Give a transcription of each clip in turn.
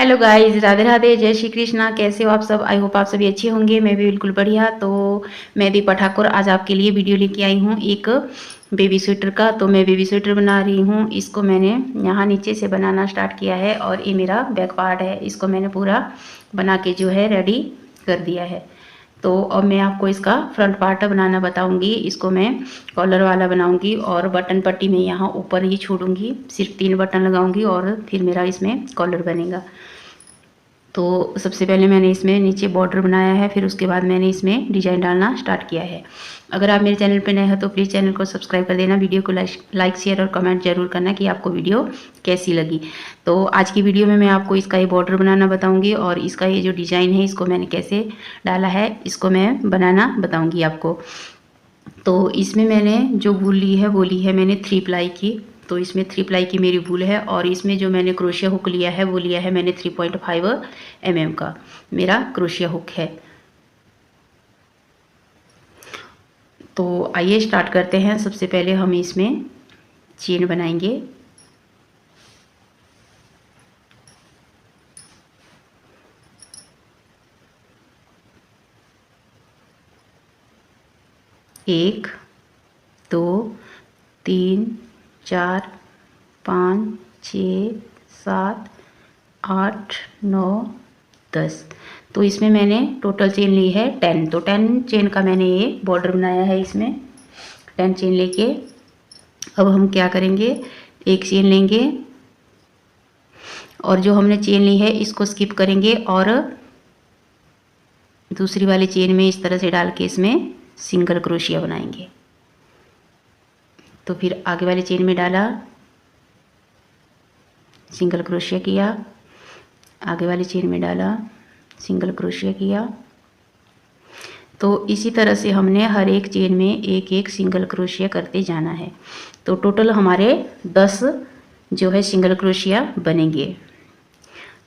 Hello guys, Radhe Radhe, जय श्री कृष्णा। कैसे हो आप सब? आई होप आप सभी अच्छे होंगे। मैं भी बिल्कुल बढ़िया। तो मैं दी पठाकुर आज आपके लिए वीडियो लेके आई हूँ एक बेबी स्वेटर का। तो मैं बेबी स्वेटर बना रही हूँ। इसको मैंने यहाँ नीचे से बनाना स्टार्ट किया है और ये मेरा बैक पार्ट है। इसको मैंने पूरा बना के जो है रेडी कर दिया है। तो अब मैं आपको इसका फ्रंट पार्ट बनाना बताऊंगी। इसको मैं कॉलर वाला बनाऊंगी और बटन पट्टी में यहाँ ऊपर ही छोड़ूंगी। सिर्फ 3 बटन लगाऊंगी और फिर मेरा इसमें कॉलर बनेगा। तो सबसे पहले मैंने इसमें नीचे बॉर्डर बनाया है, फिर उसके बाद मैंने इसमें डिज़ाइन डालना स्टार्ट किया है। अगर आप मेरे चैनल पर नए हैं तो प्लीज़ चैनल को सब्सक्राइब कर देना। वीडियो को लाइक शेयर और कमेंट जरूर करना कि आपको वीडियो कैसी लगी। तो आज की वीडियो में मैं आपको इसका ये बॉर्डर बनाना बताऊंगी और इसका ये जो डिज़ाइन है इसको मैंने कैसे डाला है इसको मैं बनाना बताऊँगी आपको। तो इसमें मैंने जो वूल ली है वो ली है मैंने 3 प्लाई की। तो इसमें 3 प्लाई की मेरी वूल है और इसमें जो मैंने क्रोशिया हुक लिया है वो लिया है मैंने 3.5 mm का मेरा क्रोशिया हुक है। तो आइए स्टार्ट करते हैं। सबसे पहले हम इसमें चेन बनाएंगे। एक, 2, 3, 4, 5, 6, 7, 8, 9, 10। तो इसमें मैंने टोटल चेन ली है 10। तो 10 चेन का मैंने ये बॉर्डर बनाया है। इसमें 10 चेन लेके अब हम क्या करेंगे, एक चेन लेंगे और जो हमने चेन ली है इसको स्किप करेंगे और दूसरी वाली चेन में इस तरह से डाल के इसमें सिंगल क्रोशिया बनाएंगे। तो फिर आगे वाली चेन में डाला, सिंगल क्रोशिया किया, आगे वाली चेन में डाला, सिंगल क्रोशिया किया। तो इसी तरह से हमने हर एक चेन में एक एक सिंगल क्रोशिया करते जाना है। तो टोटल हमारे 10 जो है सिंगल क्रोशिया बनेंगे।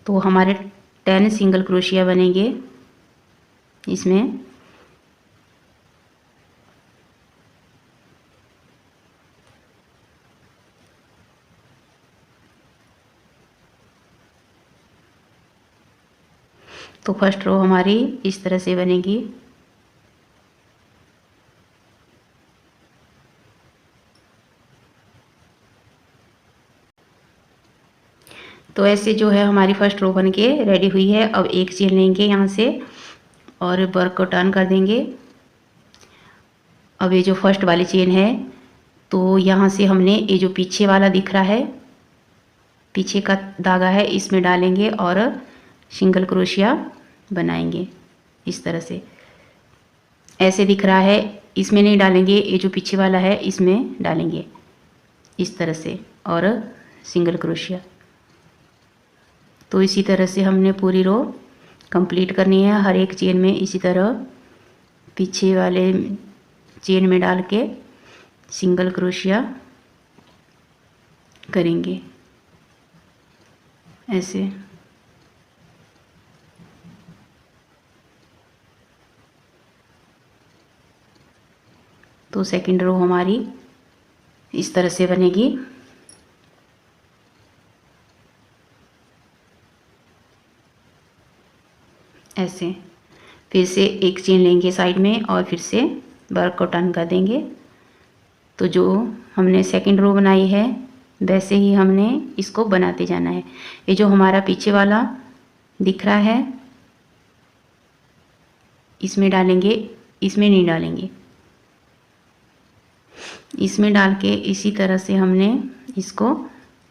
तो हमारे 10 सिंगल क्रोशिया बनेंगे इसमें। तो फर्स्ट रो हमारी इस तरह से बनेगी। तो ऐसे जो है हमारी फर्स्ट रो बन के रेडी हुई है। अब एक चेन लेंगे यहाँ से और वर्क को टर्न कर देंगे। अब ये जो फर्स्ट वाली चेन है तो यहाँ से हमने ये जो पीछे वाला दिख रहा है, पीछे का धागा है, इसमें डालेंगे और सिंगल क्रोशिया बनाएंगे इस तरह से। ऐसे दिख रहा है, इसमें नहीं डालेंगे, ये जो पीछे वाला है इसमें डालेंगे इस तरह से और सिंगल क्रोशिया। तो इसी तरह से हमने पूरी रो कंप्लीट करनी है। हर एक चेन में इसी तरह पीछे वाले चेन में डाल के सिंगल क्रोशिया करेंगे ऐसे। तो सेकंड रो हमारी इस तरह से बनेगी। ऐसे फिर से एक चेन लेंगे साइड में और फिर से वर्क को टर्न कर देंगे। तो जो हमने सेकंड रो बनाई है वैसे ही हमने इसको बनाते जाना है। ये जो हमारा पीछे वाला दिख रहा है इसमें डालेंगे, इसमें नहीं डालेंगे, इसमें डाल के इसी तरह से हमने इसको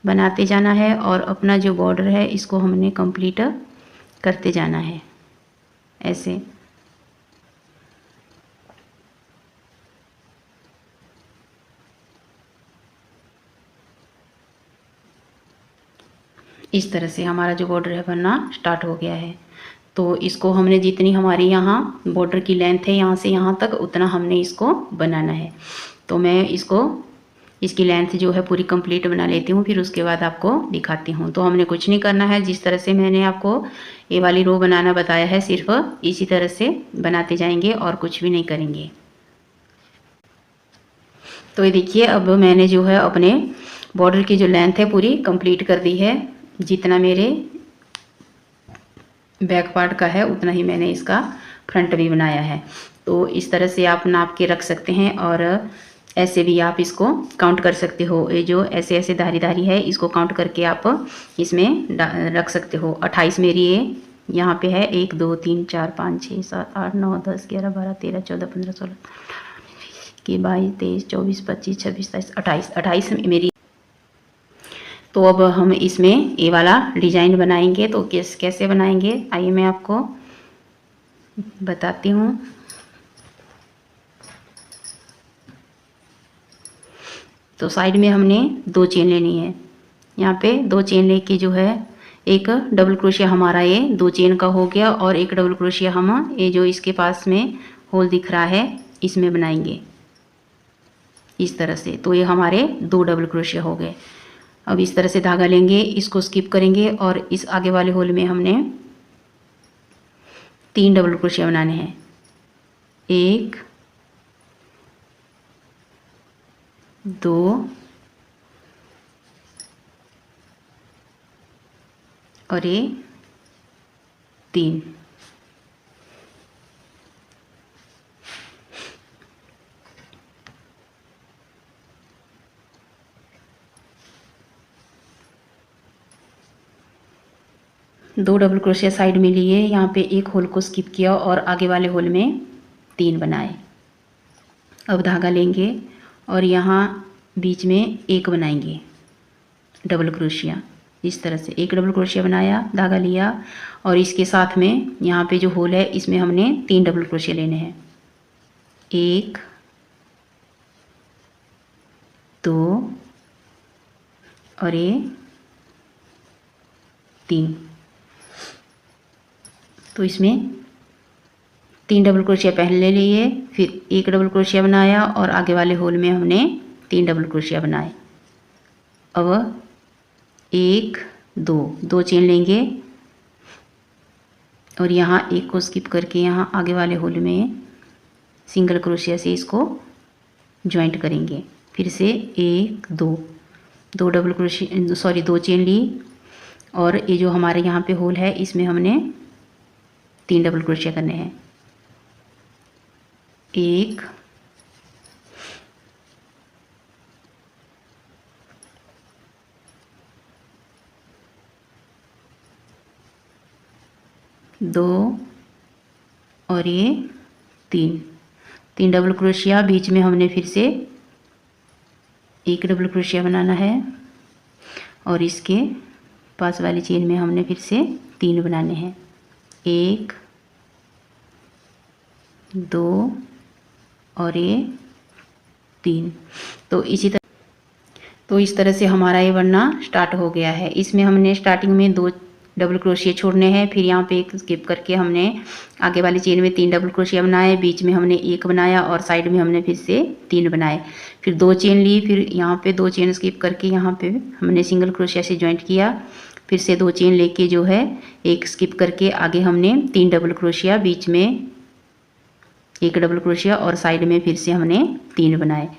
बनाते जाना है और अपना जो बॉर्डर है इसको हमने कंप्लीट करते जाना है ऐसे। इस तरह से हमारा जो बॉर्डर है बनना स्टार्ट हो गया है। तो इसको हमने जितनी हमारी यहाँ बॉर्डर की लेंथ है यहाँ से यहाँ तक उतना हमने इसको बनाना है। तो मैं इसको इसकी लेंथ जो है पूरी कंप्लीट बना लेती हूँ, फिर उसके बाद आपको दिखाती हूँ। तो हमने कुछ नहीं करना है, जिस तरह से मैंने आपको ये वाली रो बनाना बताया है सिर्फ इसी तरह से बनाते जाएंगे और कुछ भी नहीं करेंगे। तो ये देखिए अब मैंने जो है अपने बॉर्डर की जो लेंथ है पूरी कंप्लीट कर दी है। जितना मेरे बैक पार्ट का है उतना ही मैंने इसका फ्रंट भी बनाया है। तो इस तरह से आप नाप के रख सकते हैं और ऐसे भी आप इसको काउंट कर सकते हो। ये जो ऐसे ऐसे धारी धारी है इसको काउंट करके आप इसमें रख सकते हो। 28 मेरी ये यहाँ पे है। 1 2 3 4 5 6 7 8 9 10 11 12 13 14 15 16 की 22 23 24 25 26 27 28 28 मेरी। तो अब हम इसमें ये वाला डिजाइन बनाएंगे। तो कैसे बनाएंगे आइए मैं आपको बताती हूँ। तो साइड में हमने 2 चेन लेनी है। यहाँ पे 2 चेन लेके जो है एक डबल क्रोशिया हमारा ये 2 चेन का हो गया और एक डबल क्रोशिया हम ये जो इसके पास में होल दिख रहा है इसमें बनाएंगे इस तरह से। तो ये हमारे 2 डबल क्रोशिया हो गए। अब इस तरह से धागा लेंगे, इसको स्किप करेंगे और इस आगे वाले होल में हमने 3 डबल क्रोशिया बनाने हैं। 1 2 और ये 3। दो डबल क्रोशिया साइड में लिए, यहाँ पे एक होल को स्किप किया और आगे वाले होल में 3 बनाए। अब धागा लेंगे और यहाँ बीच में एक बनाएंगे डबल क्रोशिया। इस तरह से एक डबल क्रोशिया बनाया, धागा लिया और इसके साथ में यहाँ पे जो होल है इसमें हमने 3 डबल क्रोशिया लेने हैं। 1 2 और ये 3। तो इसमें 3 डबल क्रोशिया पहले लिए, फिर एक डबल क्रोशिया बनाया और आगे वाले होल में हमने 3 डबल क्रोशिया बनाए। अब 1 2 चेन लेंगे और यहाँ एक को स्किप करके यहाँ आगे वाले होल में सिंगल क्रोशिया से इसको ज्वाइंट करेंगे। फिर से 1 2 डबल क्रोशिया सॉरी 2 चेन ली और ये जो हमारे यहाँ पे होल है इसमें हमने 3 डबल क्रोशिया करने हैं। 1 2 और ये 3 डबल क्रोशिया। बीच में हमने फिर से एक डबल क्रोशिया बनाना है और इसके पास वाली चेन में हमने फिर से 3 बनाने हैं। 1 2 और ये 3। तो इस तरह से हमारा ये बनना स्टार्ट हो गया है। इसमें हमने स्टार्टिंग में 2 डबल क्रोशिया छोड़ने हैं, फिर यहाँ पे एक स्किप करके हमने आगे वाली चेन में 3 डबल क्रोशिया बनाए, बीच में हमने एक बनाया और साइड में हमने फिर से 3 बनाए। फिर 2 चेन ली, फिर यहाँ पे 2 चेन स्किप करके यहाँ पे हमने सिंगल क्रोशिया से ज्वाइंट किया। फिर से 2 चेन लेके जो है एक स्किप करके आगे हमने 3 डबल क्रोशिया, बीच में एक डबल क्रोशिया और साइड में फिर से हमने 3 बनाए।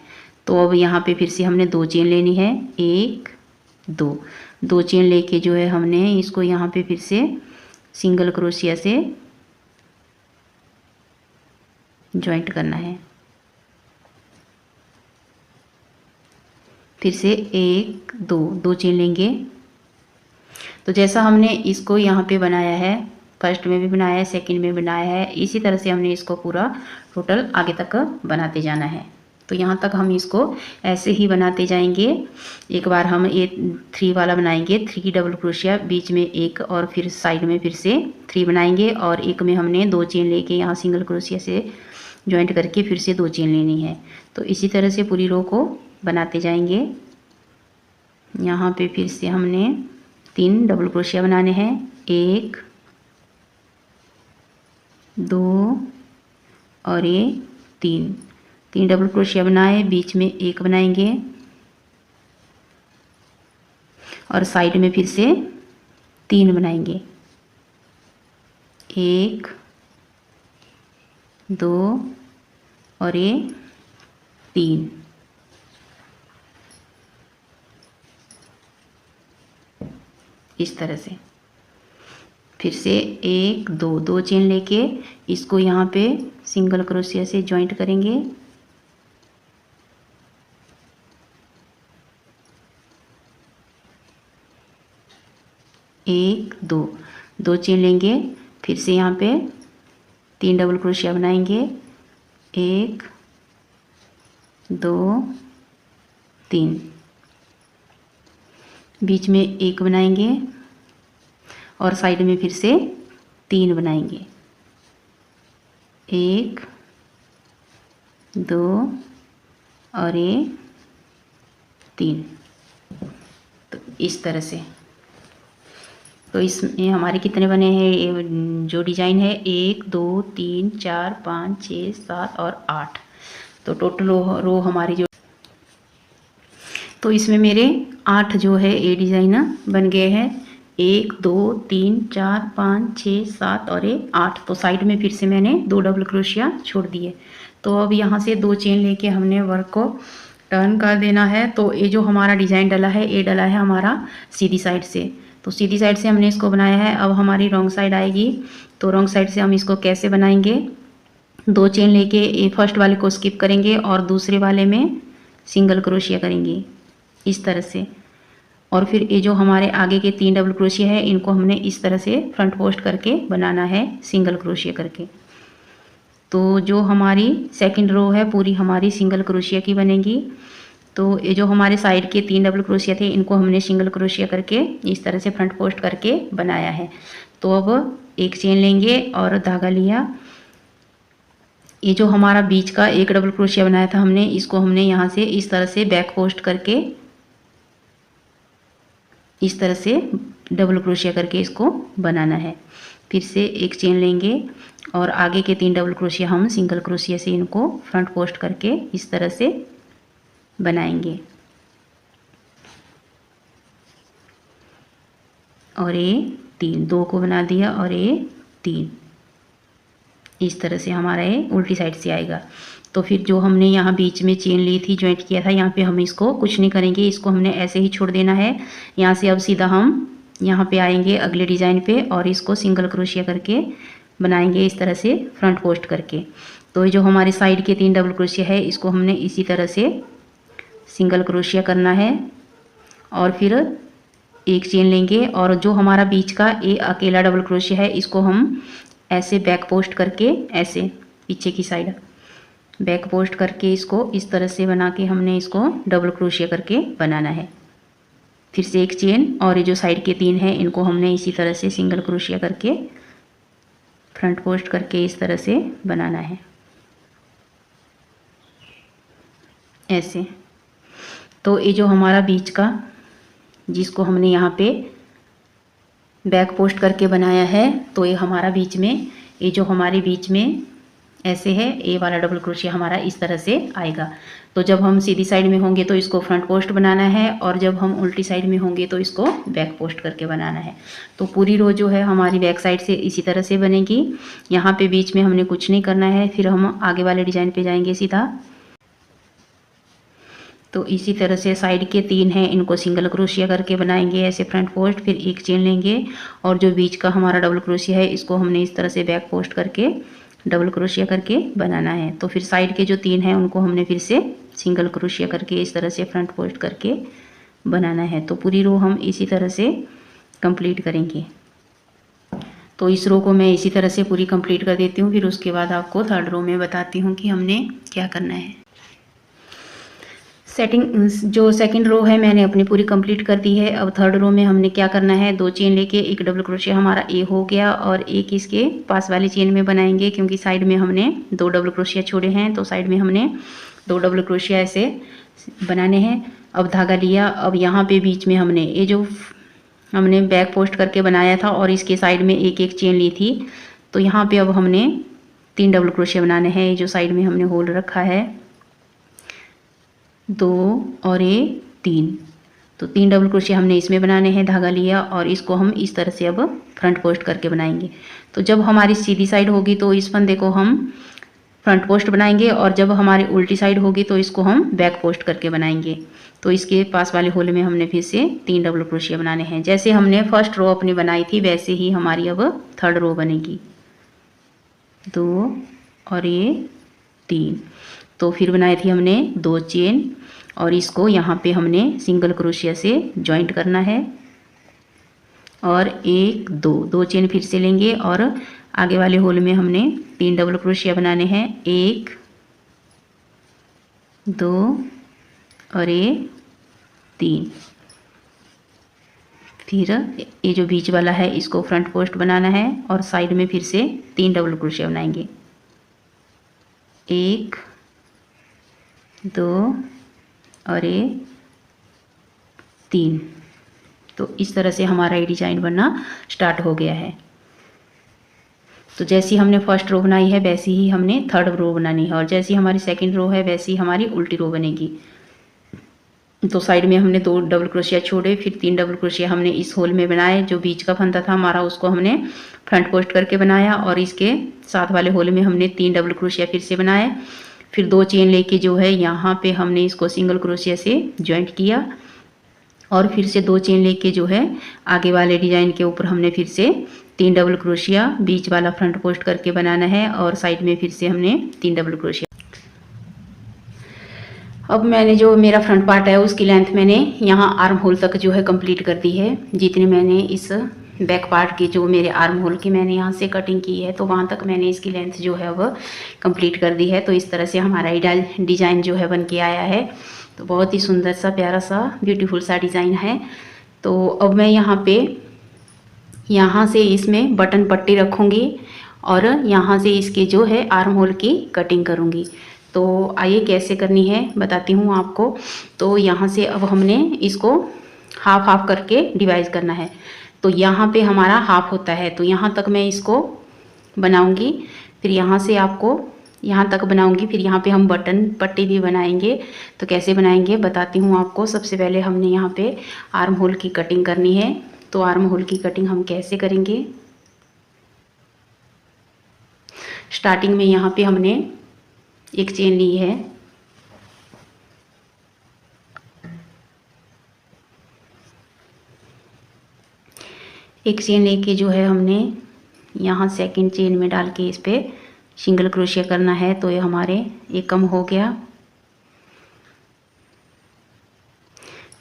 तो अब यहाँ पे फिर से हमने 2 चेन लेनी है। 1 2 चेन लेके जो है हमने इसको यहाँ पे फिर से सिंगल क्रोशिया से ज्वाइंट करना है। फिर से 1 2 चेन लेंगे। तो जैसा हमने इसको यहाँ पे बनाया है, फर्स्ट में भी बनाया है, सेकंड में बनाया है, इसी तरह से हमने इसको पूरा टोटल आगे तक बनाते जाना है। तो यहाँ तक हम इसको ऐसे ही बनाते जाएंगे। एक बार हम ये 3 वाला बनाएंगे, 3 डबल क्रोशिया, बीच में एक और फिर साइड में फिर से 3 बनाएंगे और एक में हमने 2 चेन लेके यहाँ सिंगल क्रोशिया से ज्वाइंट करके फिर से 2 चेन लेनी है। तो इसी तरह से पूरी रो को बनाते जाएंगे। यहाँ पे फिर से हमने 3 डबल क्रोशिया बनाने हैं। 1 2 और ये 3 डबल क्रोशिया बनाए, बीच में एक बनाएंगे और साइड में फिर से 3 बनाएंगे। 1 2 और ये 3। इस तरह से फिर से 1 2 2 चेन लेके इसको यहाँ पे सिंगल क्रोशिया से जॉइंट करेंगे। एक दो 2 चेन लेंगे, फिर से यहाँ पे 3 डबल क्रोशिया बनाएंगे। 1 2 3, बीच में 1 बनाएंगे और साइड में फिर से 3 बनाएंगे। 1 2 और ये 3। तो इस तरह से, तो इसमें हमारे कितने बने हैं, ये जो डिज़ाइन है 1 2 3 4 5 6 7 और 8। तो टोटल रो हमारी जो, तो इसमें मेरे 8 जो है ये डिज़ाइन बन गए हैं। 1 2 3 4 5 6 7 और ये 8। तो साइड में फिर से मैंने 2 डबल क्रोशिया छोड़ दिए। तो अब यहाँ से 2 चेन लेके हमने वर्क को टर्न कर देना है। तो ये जो हमारा डिज़ाइन डला है, ये डला है हमारा सीधी साइड से। तो सीधी साइड से हमने इसको बनाया है। अब हमारी रॉन्ग साइड आएगी। तो रॉन्ग साइड से हम इसको कैसे बनाएंगे, 2 चेन लेके ये फर्स्ट वाले को स्किप करेंगे और दूसरे वाले में सिंगल क्रोशिया करेंगे इस तरह से। और फिर ये जो हमारे आगे के 3 डबल क्रोशिया है, इनको हमने इस तरह से फ्रंट पोस्ट करके बनाना है सिंगल क्रोशिया करके। तो जो हमारी सेकंड रो है पूरी हमारी सिंगल क्रोशिया की बनेगी। तो ये जो हमारे साइड के 3 डबल क्रोशिया थे, इनको हमने सिंगल क्रोशिया करके इस तरह से फ्रंट पोस्ट करके बनाया है। तो अब 1 चेन लेंगे और धागा लिया। ये जो हमारा बीच का 1 डबल क्रोशिया बनाया था हमने, इसको हमने यहाँ से इस तरह से बैक पोस्ट करके इस तरह से डबल क्रोशिया करके इसको बनाना है। फिर से 1 चेन लेंगे और आगे के 3 डबल क्रोशिया हम सिंगल क्रोशिया से इनको फ्रंट पोस्ट करके इस तरह से बनाएंगे। और ये 3, 2 को बना दिया और ये 3, इस तरह से हमारा ये उल्टी साइड से आएगा। तो फिर जो हमने यहाँ बीच में चेन ली थी, ज्वाइंट किया था, यहाँ पे हम इसको कुछ नहीं करेंगे, इसको हमने ऐसे ही छोड़ देना है। यहाँ से अब सीधा हम यहाँ पे आएंगे अगले डिज़ाइन पे और इसको सिंगल क्रोशिया करके बनाएंगे इस तरह से फ्रंट पोस्ट करके। तो ये जो हमारे साइड के 3 डबल क्रोशिया है, इसको हमने इसी तरह से सिंगल क्रोशिया करना है। और फिर 1 चेन लेंगे और जो हमारा बीच का ये अकेला डबल क्रोशिया है, इसको हम ऐसे बैक पोस्ट करके, ऐसे पीछे की साइड बैक पोस्ट करके इसको इस तरह से बना के हमने इसको डबल क्रोशिया करके बनाना है। फिर से 1 चेन और ये जो साइड के 3 हैं, इनको हमने इसी तरह से सिंगल क्रोशिया करके फ्रंट पोस्ट करके इस तरह से बनाना है ऐसे। तो ये जो हमारा बीच का, जिसको हमने यहाँ पे बैक पोस्ट करके बनाया है, तो ये हमारा बीच में, ये जो हमारे बीच में ऐसे है, ये वाला डबल क्रोशिया हमारा इस तरह से आएगा। तो जब हम सीधी साइड में होंगे तो इसको फ्रंट पोस्ट बनाना है और जब हम उल्टी साइड में होंगे तो इसको बैक पोस्ट करके बनाना है। तो पूरी रो जो है हमारी बैक साइड से इसी तरह से बनेगी। यहाँ पे बीच में हमने कुछ नहीं करना है। फिर हम आगे वाले डिज़ाइन पे जाएंगे सीधा। तो इसी तरह से साइड के 3 हैं, इनको सिंगल क्रोशिया करके बनाएंगे ऐसे फ्रंट पोस्ट। फिर 1 चेन लेंगे और जो बीच का हमारा डबल क्रोशिया है, इसको हमने इस तरह से बैक पोस्ट करके डबल क्रोशिया करके बनाना है। तो फिर साइड के जो 3 हैं, उनको हमने फिर से सिंगल क्रोशिया करके इस तरह से फ्रंट पोस्ट करके बनाना है। तो पूरी रो हम इसी तरह से कंप्लीट करेंगे। तो इस रो को मैं इसी तरह से पूरी कंप्लीट कर देती हूँ। फिर उसके बाद आपको थर्ड रो में बताती हूँ कि हमने क्या करना है। जो सेकंड रो है मैंने अपनी पूरी कंप्लीट कर दी है। अब थर्ड रो में हमने क्या करना है, 2 चेन लेके 1 डबल क्रोशिया हमारा ए हो गया और एक इसके पास वाली चेन में बनाएंगे, क्योंकि साइड में हमने 2 डबल क्रोशिया छोड़े हैं। तो साइड में हमने 2 डबल क्रोशिया ऐसे बनाने हैं। अब धागा लिया। अब यहाँ पे बीच में हमने ये जो हमने बैक पोस्ट करके बनाया था और इसके साइड में 1 चेन ली थी, तो यहाँ पे अब हमने 3 डबल क्रोशिया बनाने हैं। ये जो साइड में हमने होल रखा है 2 और ये 3, तो 3 डबल क्रोशिया हमने इसमें बनाने हैं। धागा लिया और इसको हम इस तरह से अब फ्रंट पोस्ट करके बनाएंगे। तो जब हमारी सीधी साइड होगी तो इस फंदे को हम फ्रंट पोस्ट बनाएंगे और जब हमारी उल्टी साइड होगी तो इसको हम बैक पोस्ट करके बनाएंगे। तो इसके पास वाले होल में हमने फिर से 3 डबल क्रोशिया बनाने हैं। जैसे हमने फर्स्ट रो अपनी बनाई थी वैसे ही हमारी अब थर्ड रो बनेगी। 2 और ये 3। तो फिर बनाई थी हमने 2 चेन और इसको यहाँ पे हमने सिंगल क्रोशिया से जॉइंट करना है और 1 2 चेन फिर से लेंगे और आगे वाले होल में हमने 3 डबल क्रोशिया बनाने हैं। 1 2 और ये 3। फिर ये जो बीच वाला है इसको फ्रंट पोस्ट बनाना है और साइड में फिर से 3 डबल क्रोशिया बनाएंगे। 1 2 और ये 3। तो इस तरह से हमारा ये डिजाइन बनना स्टार्ट हो गया है। तो जैसी हमने फर्स्ट रो बनाई है वैसी ही हमने थर्ड रो बनानी है और जैसी हमारी सेकंड रो है वैसी हमारी उल्टी रो बनेगी। तो साइड में हमने 2 डबल क्रोशिया छोड़े, फिर 3 डबल क्रोशिया हमने इस होल में बनाए। जो बीच का फंदा था हमारा उसको हमने फ्रंट पोस्ट करके बनाया और इसके साथ वाले होल में हमने 3 डबल क्रोशिया फिर से बनाए। फिर 2 चेन लेके जो है यहाँ पे हमने इसको सिंगल क्रोशिया से ज्वाइंट किया और फिर से 2 चेन लेके जो है आगे वाले डिजाइन के ऊपर हमने फिर से 3 डबल क्रोशिया बीच वाला फ्रंट पोस्ट करके बनाना है और साइड में फिर से हमने 3 डबल क्रोशिया। अब मैंने जो मेरा फ्रंट पार्ट है उसकी लेंथ मैंने यहाँ आर्म होल तक जो है कंप्लीट कर दी है। जितने मैंने इस बैक पार्ट की जो मेरे आर्म होल की मैंने यहाँ से कटिंग की है तो वहाँ तक मैंने इसकी लेंथ जो है वह कंप्लीट कर दी है। तो इस तरह से हमारा डिज़ाइन जो है बन के आया है। तो बहुत ही सुंदर सा प्यारा सा ब्यूटीफुल सा डिज़ाइन है। तो अब मैं यहाँ से इसमें बटन पट्टी रखूँगी और यहाँ से इसके जो है आर्म होल की कटिंग करूँगी। तो आइए कैसे करनी है बताती हूँ आपको। तो यहाँ से अब हमने इसको हाफ हाफ करके डिवाइड करना है। तो यहाँ पे हमारा हाफ होता है तो यहाँ तक मैं इसको बनाऊँगी, फिर यहाँ से आपको यहाँ तक बनाऊँगी, फिर यहाँ पे हम बटन पट्टी भी बनाएंगे। तो कैसे बनाएंगे बताती हूँ आपको। सबसे पहले हमने यहाँ पे आर्म होल की कटिंग करनी है। तो आर्म होल की कटिंग हम कैसे करेंगे, स्टार्टिंग में यहाँ पे हमने एक चेन ली है, एक चेन लेके जो है हमने यहाँ सेकंड चेन में डाल के इस पे सिंगल क्रोशिया करना है। तो ये हमारे एक कम हो गया,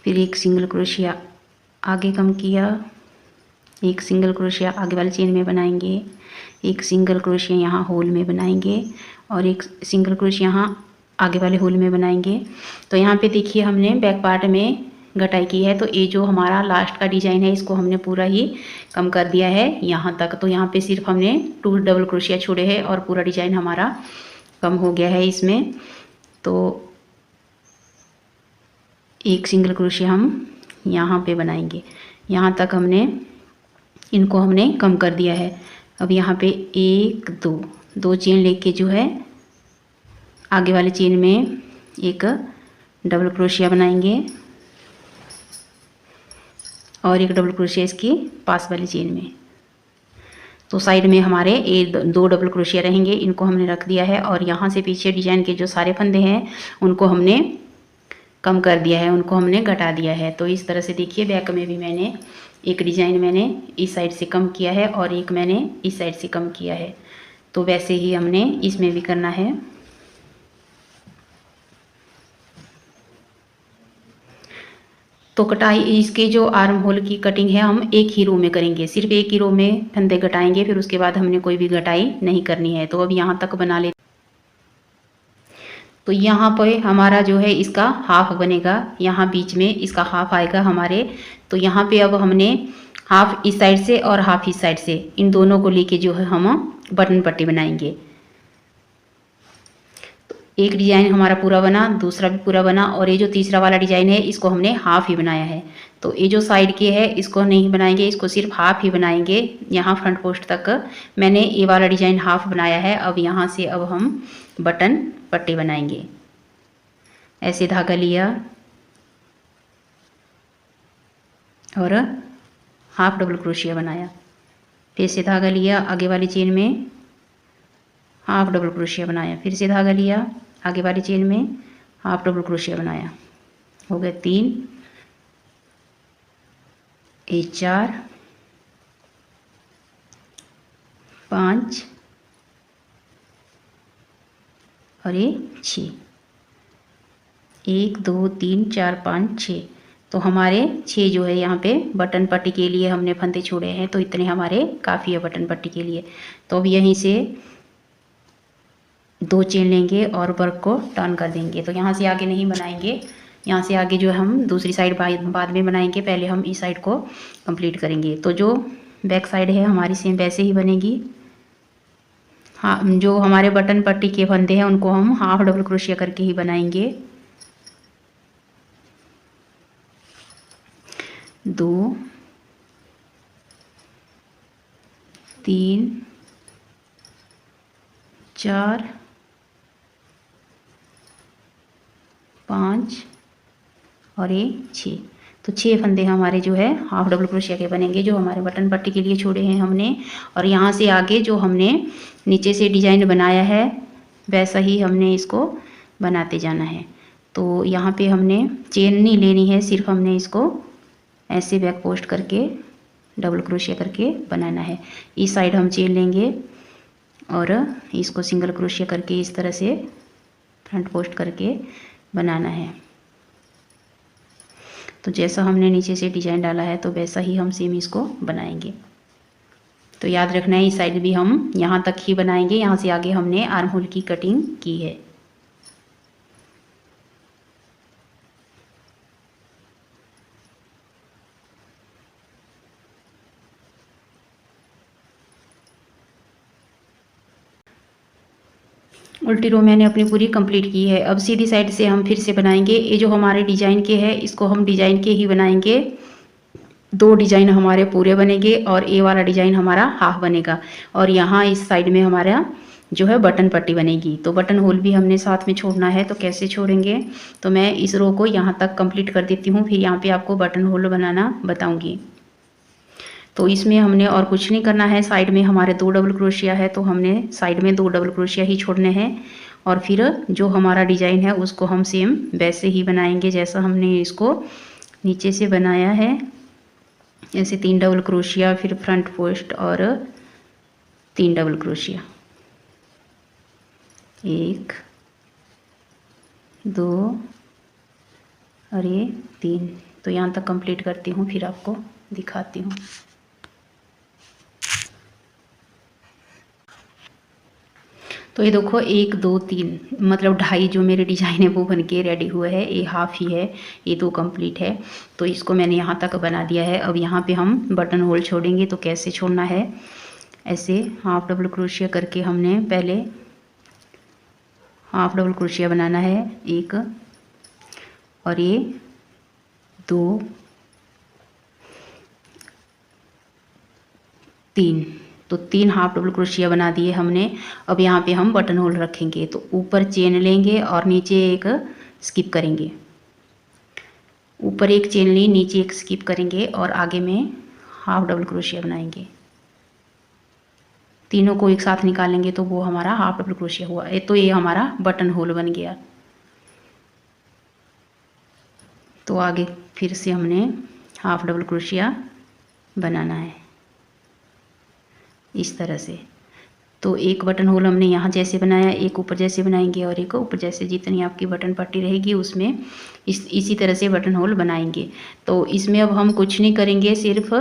फिर एक सिंगल क्रोशिया आगे कम किया, एक सिंगल क्रोशिया आगे वाले चेन में बनाएंगे, एक सिंगल क्रोशिया यहाँ होल में बनाएंगे और एक सिंगल क्रोशिया यहाँ आगे वाले होल में बनाएंगे। तो यहाँ पे देखिए हमने बैक पार्ट में घटाई की है। तो ये जो हमारा लास्ट का डिजाइन है इसको हमने पूरा ही कम कर दिया है यहाँ तक। तो यहाँ पे सिर्फ हमने 2 डबल क्रोशिया छोड़े हैं और पूरा डिजाइन हमारा कम हो गया है इसमें। तो एक सिंगल क्रोशिया हम यहाँ पे बनाएंगे, यहाँ तक इनको हमने कम कर दिया है। अब यहाँ पे 1 2 चेन लेके जो है आगे वाले चेन में एक डबल क्रोशिया बनाएंगे और एक डबल क्रोशिया इसकी पास वाली चेन में। तो साइड में हमारे 2 डबल क्रोशिया रहेंगे, इनको हमने रख दिया है और यहाँ से पीछे डिजाइन के जो सारे फंदे हैं उनको हमने कम कर दिया है, उनको हमने घटा दिया है। तो इस तरह से देखिए बैक में भी मैंने एक डिजाइन मैंने इस साइड से कम किया है और एक मैंने इस साइड से कम किया है। तो वैसे ही हमने इसमें भी करना है। तो कटाई इसके जो आर्म होल की कटिंग है हम एक ही रो में करेंगे, सिर्फ एक ही रो में फंदे घटाएंगे, फिर उसके बाद हमने कोई भी घटाई नहीं करनी है। तो अब यहाँ तक बना ले। तो यहाँ पे हमारा जो है इसका हाफ बनेगा, यहाँ बीच में इसका हाफ आएगा हमारे। तो यहाँ पे अब हमने हाफ इस साइड से और हाफ इस साइड से इन दोनों को लेके जो है हम बटन पट्टी बनाएंगे। तो एक डिजाइन हमारा पूरा बना, दूसरा भी पूरा बना और ये जो तीसरा वाला डिजाइन है इसको हमने हाफ ही बनाया है। तो ये जो साइड के है इसको नहीं बनाएंगे, इसको सिर्फ हाफ ही बनाएंगे। यहाँ फ्रंट पोस्ट तक मैंने ये वाला डिजाइन हाफ बनाया है। अब यहाँ से अब हम बटन पट्टी बनाएंगे। ऐसे धागा लिया और हाफ डबल क्रोशिया बनाया, फिर से धागा लिया, आगे वाली चेन में हाफ डबल क्रोशिया बनाया, फिर से धागा लिया, आगे वाली चेन में हाफ डबल क्रोशिया बनाया, हो गए 3, ये 4, 5 और ये 6, 1 2 3 4 5 6। तो हमारे 6 जो है यहाँ पे बटन पट्टी के लिए हमने फंदे छोड़े हैं, तो इतने हमारे काफ़ी है बटन पट्टी के लिए। तो अब यहीं से 2 चेन लेंगे और वर्क को टर्न कर देंगे। तो यहाँ से आगे नहीं बनाएंगे, यहाँ से आगे जो हम दूसरी साइड बाद में बनाएंगे, पहले हम इस साइड को कंप्लीट करेंगे। तो जो बैक साइड है हमारी सेम वैसे ही बनेगी। हाँ, जो हमारे बटन पट्टी के फंदे हैं उनको हम हाफ डबल क्रोशिया करके ही बनाएंगे। 2 3 4 5 और ये 6। तो 6 फंदे हमारे जो है हाफ डबल क्रोशिया के बनेंगे, जो हमारे बटन पट्टी के लिए छोड़े हैं हमने। और यहाँ से आगे जो हमने नीचे से डिजाइन बनाया है वैसा ही हमने इसको बनाते जाना है। तो यहाँ पे हमने चेन नहीं लेनी है, सिर्फ हमने इसको ऐसे बैक पोस्ट करके डबल क्रोशिया करके बनाना है। इस साइड हम चेन लेंगे और इसको सिंगल क्रोशिया करके इस तरह से फ्रंट पोस्ट करके बनाना है। तो जैसा हमने नीचे से डिजाइन डाला है तो वैसा ही हम सेम इसको बनाएंगे। तो याद रखना है इस साइड भी हम यहाँ तक ही बनाएंगे, यहाँ से आगे हमने आर्म होल की कटिंग की है। उल्टी रो मैंने अपनी पूरी कंप्लीट की है। अब सीधी साइड से हम फिर से बनाएंगे। ये जो हमारे डिजाइन के है इसको हम डिजाइन के ही बनाएंगे। 2 डिजाइन हमारे पूरे बनेंगे और ये वाला डिजाइन हमारा हाफ बनेगा। और यहाँ इस साइड में हमारा जो है बटन पट्टी बनेगी। तो बटन होल भी हमने साथ में छोड़ना है। तो कैसे छोड़ेंगे, तो मैं इस रो को यहाँ तक कंप्लीट कर देती हूँ, फिर यहाँ पे आपको बटन होल बनाना बताऊँगी। तो इसमें हमने और कुछ नहीं करना है। साइड में हमारे 2 डबल क्रोशिया है तो हमने साइड में 2 डबल क्रोशिया ही छोड़ने हैं। और फिर जो हमारा डिजाइन है उसको हम सेम वैसे ही बनाएंगे जैसा हमने इसको नीचे से बनाया है। ऐसे 3 डबल क्रोशिया, फिर फ्रंट पोस्ट और 3 डबल क्रोशिया, 1 2 और ये 3। तो यहाँ तक कंप्लीट करती हूँ, फिर आपको दिखाती हूँ। तो ये देखो 1 2 3 मतलब 2.5 जो मेरे डिजाइन है वो बन के रेडी हुआ है। ये हाफ ही है, ये 2 कंप्लीट है। तो इसको मैंने यहाँ तक बना दिया है। अब यहाँ पे हम बटन होल छोड़ेंगे। तो कैसे छोड़ना है, ऐसे हाफ डबल क्रोशिया करके हमने पहले हाफ डबल क्रोशिया बनाना है, 1 और ये 2 3। तो 3 हाफ डबल क्रोशिया बना दिए हमने। अब यहाँ पे हम बटन होल रखेंगे। तो ऊपर चेन लेंगे और नीचे एक स्किप करेंगे। ऊपर एक चेन ली, नीचे एक स्किप करेंगे और आगे में हाफ डबल क्रोशिया बनाएंगे। तीनों को एक साथ निकालेंगे तो वो हमारा हाफ डबल क्रोशिया हुआ। तो ये हमारा बटन होल बन गया। तो आगे फिर से हमने हाफ डबल क्रोशिया बनाना है इस तरह से। तो एक बटन होल हमने यहाँ जैसे बनाया, एक ऊपर जैसे बनाएंगे और एक ऊपर जैसे। जितनी आपकी बटन पट्टी रहेगी उसमें इसी तरह से बटन होल बनाएंगे। तो इसमें अब हम कुछ नहीं करेंगे, सिर्फ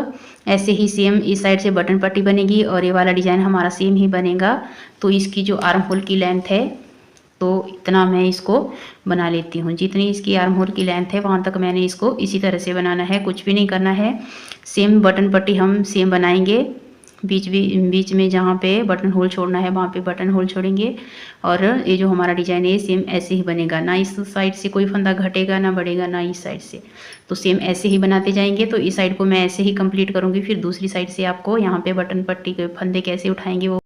ऐसे ही सेम इस साइड से बटन पट्टी बनेगी और ये वाला डिज़ाइन हमारा सेम ही बनेगा। तो इसकी जो आर्म होल की लेंथ है तो इतना मैं इसको बना लेती हूँ। जितनी इसकी आर्म होल की लेंथ है वहाँ तक मैंने इसको इसी तरह से बनाना है, कुछ भी नहीं करना है। सेम बटन पट्टी हम सेम बनाएंगे। बीच में जहाँ पे बटन होल छोड़ना है वहाँ पे बटन होल छोड़ेंगे। और ये जो हमारा डिजाइन है सेम ऐसे ही बनेगा, ना इस साइड से कोई फंदा घटेगा ना बढ़ेगा, ना इस साइड से। तो सेम ऐसे ही बनाते जाएंगे। तो इस साइड को मैं ऐसे ही कंप्लीट करूँगी, फिर दूसरी साइड से आपको यहाँ पे बटन पट्टी के फंदे कैसे उठाएंगे वो।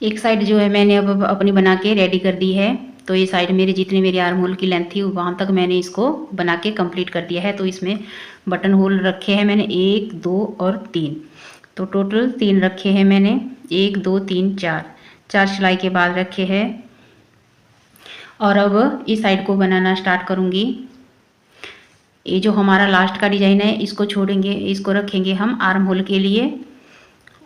एक साइड जो है मैंने अब अपनी बना के रेडी कर दी है। तो ये साइड मेरी जितनी मेरी आर्म होल की लेंथ थी वहाँ तक मैंने इसको बना के कंप्लीट कर दिया है। तो इसमें बटन होल रखे हैं मैंने 1 2 और 3। तो टोटल 3 रखे हैं मैंने, 1 2 3 4। 4 सिलाई के बाद रखे हैं। और अब इस साइड को बनाना स्टार्ट करूँगी। ये जो हमारा लास्ट का डिजाइन है इसको छोड़ेंगे, इसको रखेंगे हम आर्म होल के लिए।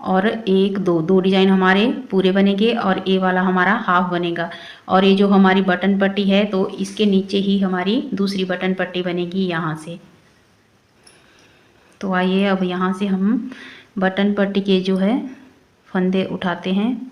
और एक दो डिजाइन हमारे पूरे बनेंगे और ये वाला हमारा हाफ बनेगा। और ये जो हमारी बटन पट्टी है तो इसके नीचे ही हमारी दूसरी बटन पट्टी बनेगी यहाँ से। तो आइए अब यहाँ से हम बटन पट्टी के जो है फंदे उठाते हैं।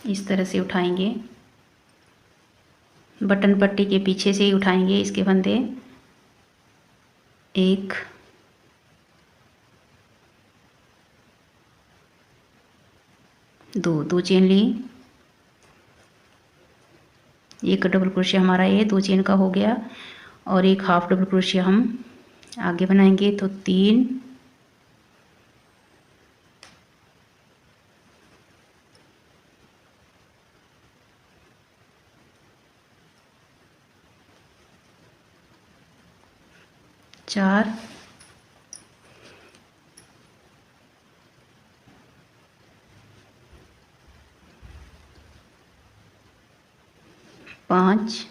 इस तरह से उठाएंगे, बटन पट्टी के पीछे से ही उठाएंगे इसके फंदे। एक, दो चेन ली, एक डबल क्रोशिया हमारा ये 2 चेन का हो गया। और एक हाफ डबल क्रोशिया हम आगे बनाएंगे तो 3, 4, 5,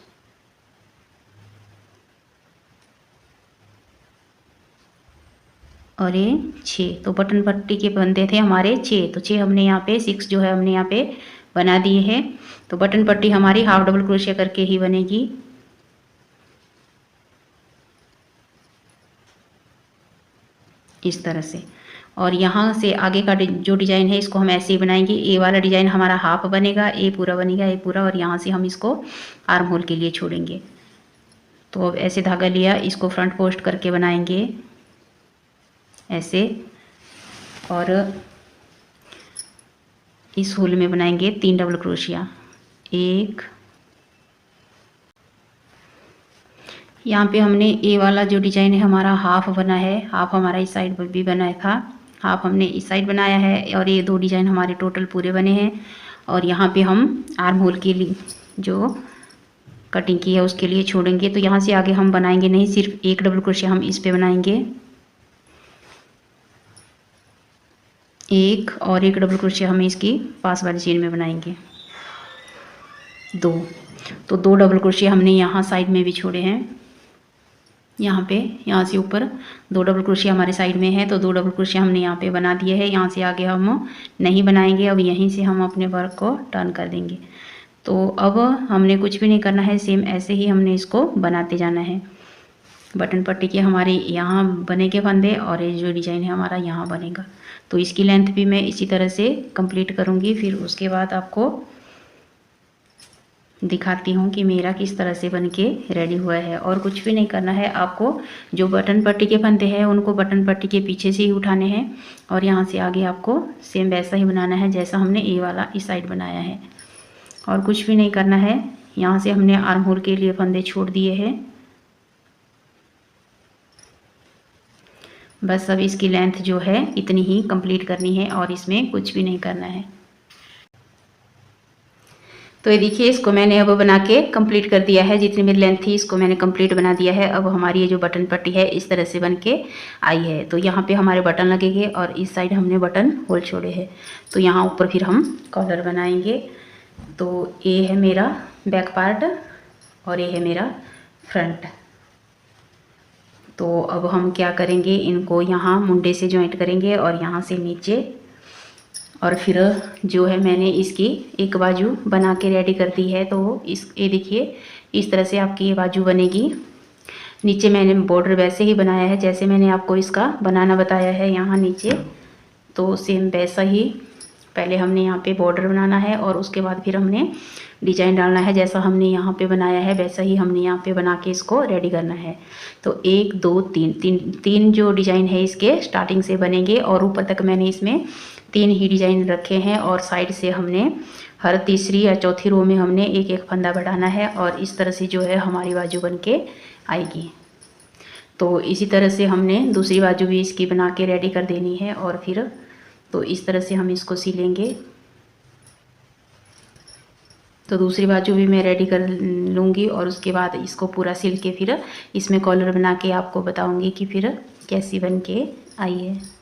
और ये 6। तो बटन पट्टी के फंदे थे हमारे 6, तो 6 हमने यहाँ पे 6 जो है हमने यहाँ पे बना दिए हैं। तो बटन पट्टी हमारी हाफ डबल क्रोशिया करके ही बनेगी। इस तरह से। और यहाँ से आगे का जो डिजाइन है इसको हम ऐसे ही बनाएंगे। ए वाला डिजाइन हमारा हाफ बनेगा, ए पूरा बनेगा, ए पूरा। और यहाँ से हम इसको आर्म होल के लिए छोड़ेंगे। तो अब ऐसे धागा लिया, इसको फ्रंट पोस्ट करके बनाएंगे ऐसे। और इस होल में बनाएंगे 3 डबल क्रोशिया। 1, यहाँ पे हमने ए वाला जो डिजाइन है हमारा हाफ बना है, हाफ हमारा इस साइड पर भी बनाया था, हाफ हमने इस साइड बनाया है। और ये 2 डिजाइन हमारे टोटल पूरे बने हैं। और यहाँ पे हम आर्म होल के लिए जो कटिंग की है उसके लिए छोड़ेंगे। तो यहाँ से आगे हम बनाएंगे नहीं, सिर्फ 1 डबल क्रोशिया हम इस पे बनाएंगे। 1 और 1 डबल क्रोशिया हम इसकी पास वाली चेन में बनाएंगे 2। तो 2 डबल क्रोशिया हमने यहाँ साइड में भी छोड़े हैं। यहाँ पे, यहाँ से ऊपर 2 डबल क्रोशिया हमारे साइड में है, तो 2 डबल क्रोशिया हमने यहाँ पे बना दिए है। यहाँ से आगे हम नहीं बनाएंगे। अब यहीं से हम अपने वर्क को टर्न कर देंगे। तो अब हमने कुछ भी नहीं करना है, सेम ऐसे ही हमने इसको बनाते जाना है। बटन पट्टी के हमारे यहाँ बनेंगे फंदे और ये जो डिजाइन है हमारा यहाँ बनेगा। तो इसकी लेंथ भी मैं इसी तरह से कंप्लीट करूँगी। फिर उसके बाद आपको दिखाती हूँ कि मेरा किस तरह से बनके रेडी हुआ है। और कुछ भी नहीं करना है आपको, जो बटन पट्टी के फंदे हैं उनको बटन पट्टी के पीछे से ही उठाने हैं। और यहाँ से आगे आपको सेम वैसा ही बनाना है जैसा हमने ए वाला इस साइड बनाया है। और कुछ भी नहीं करना है। यहाँ से हमने आर्म होल के लिए फंदे छोड़ दिए हैं। बस अब इसकी लेंथ जो है इतनी ही कंप्लीट करनी है और इसमें कुछ भी नहीं करना है। तो ये देखिए, इसको मैंने अब बना के कंप्लीट कर दिया है। जितनी मेरी लेंथ थी इसको मैंने कंप्लीट बना दिया है। अब हमारी ये जो बटन पट्टी है इस तरह से बन के आई है। तो यहाँ पे हमारे बटन लगेंगे और इस साइड हमने बटन होल छोड़े हैं। तो यहाँ ऊपर फिर हम कॉलर बनाएंगे। तो ये है मेरा बैक पार्ट और ये है मेरा फ्रंट। तो अब हम क्या करेंगे, इनको यहाँ मुंडे से जॉइंट करेंगे और यहाँ से नीचे। और फिर जो है मैंने इसकी एक बाजू बना के रेडी कर दी है। तो ये देखिए, इस तरह से आपकी ये बाजू बनेगी। नीचे मैंने बॉर्डर वैसे ही बनाया है जैसे मैंने आपको इसका बनाना बताया है यहाँ नीचे। तो सेम वैसा ही पहले हमने यहाँ पे बॉर्डर बनाना है और उसके बाद फिर हमने डिजाइन डालना है। जैसा हमने यहाँ पे बनाया है वैसा ही हमने यहाँ पे बना के इसको रेडी करना है। तो 1 2 3 जो डिजाइन है इसके स्टार्टिंग से बनेंगे और ऊपर तक मैंने इसमें 3 ही डिजाइन रखे हैं। और साइड से हमने हर तीसरी या चौथी रो में हमने एक एक फंदा बढ़ाना है और इस तरह से जो है हमारी बाजू बन के आएगी। तो इसी तरह से हमने दूसरी बाजू भी इसकी बना के रेडी कर देनी है। और फिर तो इस तरह से हम इसको सिलेंगे। तो दूसरी बाजू भी मैं रेडी कर लूँगी और उसके बाद इसको पूरा सिल के फिर इसमें कॉलर बना के आपको बताऊँगी कि फिर कैसी बन के आई है।